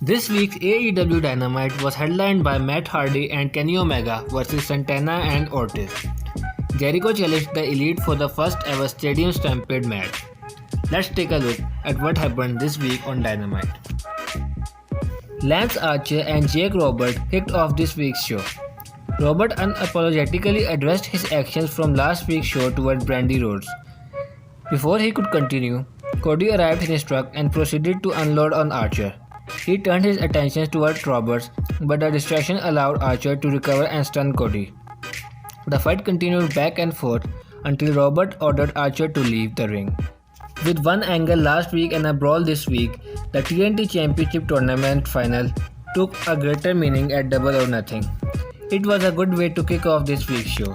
This week's AEW Dynamite was headlined by Matt Hardy and Kenny Omega versus Santana and Ortiz. Jericho challenged the Elite for the first ever Stadium Stampede match. Let's take a look at what happened this week on Dynamite. Lance Archer and Jake Robert kicked off this week's show. Robert unapologetically addressed his actions from last week's show toward Brandy Rhodes. Before he could continue, Cody arrived in his truck and proceeded to unload on Archer. He turned his attention towards Roberts, but the distraction allowed Archer to recover and stun Cody. The fight continued back and forth until Robert ordered Archer to leave the ring. With one angle last week and a brawl this week, the TNT Championship Tournament final took a greater meaning at Double or Nothing. It was a good way to kick off this week's show.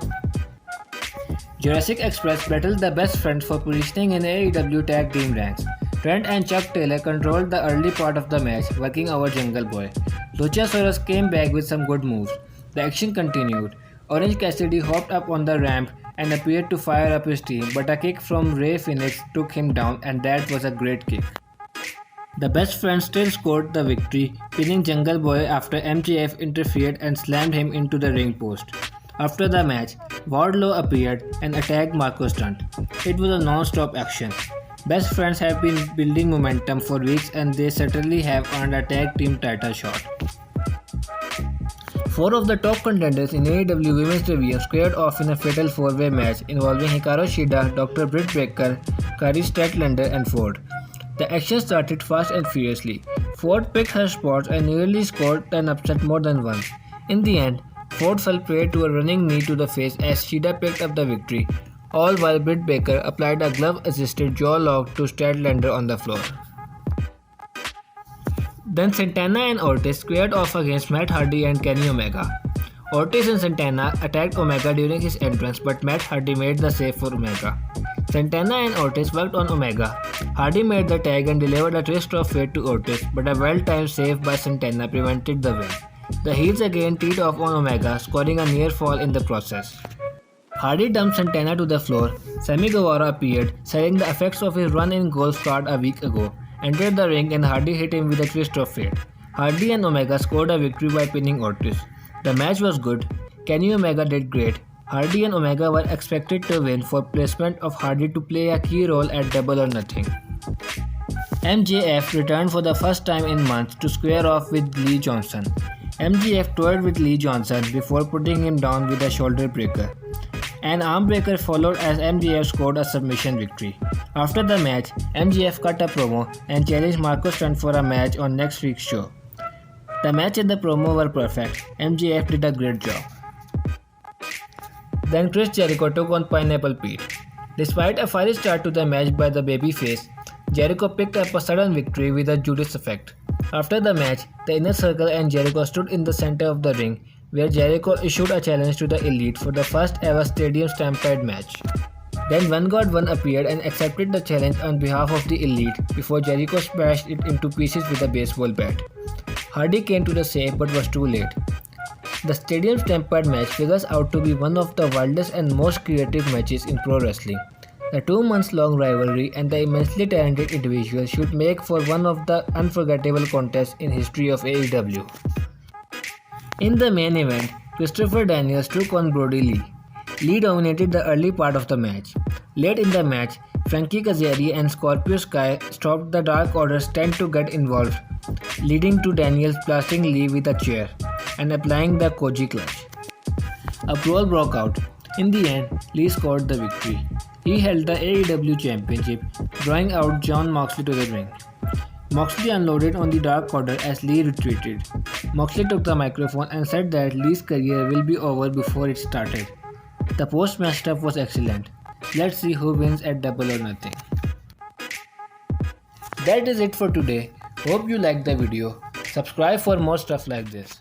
Jurassic Express battled the best friends for positioning in AEW tag team ranks. Trent and Chuck Taylor controlled the early part of the match, working over Jungle Boy. Luchasaurus came back with some good moves. The action continued. Orange Cassidy hopped up on the ramp and appeared to fire up his team, but a kick from Rey Fenix took him down, and that was a great kick. The best friends still scored the victory, pinning Jungle Boy after MJF interfered and slammed him into the ring post. After the match, Wardlow appeared and attacked Marco Stunt. It was a non-stop action. Best friends have been building momentum for weeks, and they certainly have earned a tag team title shot. Four of the top contenders in AEW Women's Division squared off in a fatal four-way match involving Hikaru Shida, Dr. Britt Baker, Kari Statlander, and Ford. The action started fast and furiously. Ford picked her spots and nearly scored an upset more than once. In the end, Ford fell prey to a running knee to the face as Shida picked up the victory, all while Britt Baker applied a glove-assisted jaw lock to Statlander on the floor. Then Santana and Ortiz squared off against Matt Hardy and Kenny Omega. Ortiz and Santana attacked Omega during his entrance, but Matt Hardy made the save for Omega. Santana and Ortiz worked on Omega. Hardy made the tag and delivered a twist of fate to Ortiz, but a well-timed save by Santana prevented the win. The heels again teed off on Omega, scoring a near fall in the process. Hardy dumped Santana to the floor. Sammy Guevara appeared, selling the effects of his run in golf cart a week ago, entered the ring, and Hardy hit him with a twist of fate. Hardy and Omega scored a victory by pinning Ortiz. The match was good. Kenny Omega did great. Hardy and Omega were expected to win for placement of Hardy to play a key role at Double or Nothing. MJF returned for the first time in months to square off with Lee Johnson. MJF toyed with Lee Johnson before putting him down with a shoulder breaker. An arm breaker followed as MJF scored a submission victory. After the match, MJF cut a promo and challenged Marco Stunt for a match on next week's show. The match and the promo were perfect. MJF did a great job. Then Chris Jericho took on Pineapple Pete. Despite a fiery start to the match by the babyface, Jericho picked up a sudden victory with a Judas effect. After the match, the Inner Circle and Jericho stood in the center of the ring, where Jericho issued a challenge to the Elite for the first ever Stadium Stampede match. Then One God One appeared and accepted the challenge on behalf of the Elite before Jericho smashed it into pieces with a baseball bat. Hardy came to the save but was too late. The Stadium Stampede match figures out to be one of the wildest and most creative matches in pro wrestling. The 2 months long rivalry and the immensely talented individuals should make for one of the unforgettable contests in history of AEW. In the main event, Christopher Daniels took on Brody Lee. Lee dominated the early part of the match. Late in the match, Frankie Kazarian and Scorpio Sky stopped the Dark Order's 10 to get involved, leading to Daniels blasting Lee with a chair and applying the Koji clutch. A brawl broke out. In the end, Lee scored the victory. He held the AEW Championship, drawing out Jon Moxley to the ring. Moxley unloaded on the Dark Order as Lee retreated. Moxley took the microphone and said that Lee's career will be over before it started. The post-match stuff was excellent. Let's see who wins at Double or Nothing. That is it for today. Hope you liked the video. Subscribe for more stuff like this.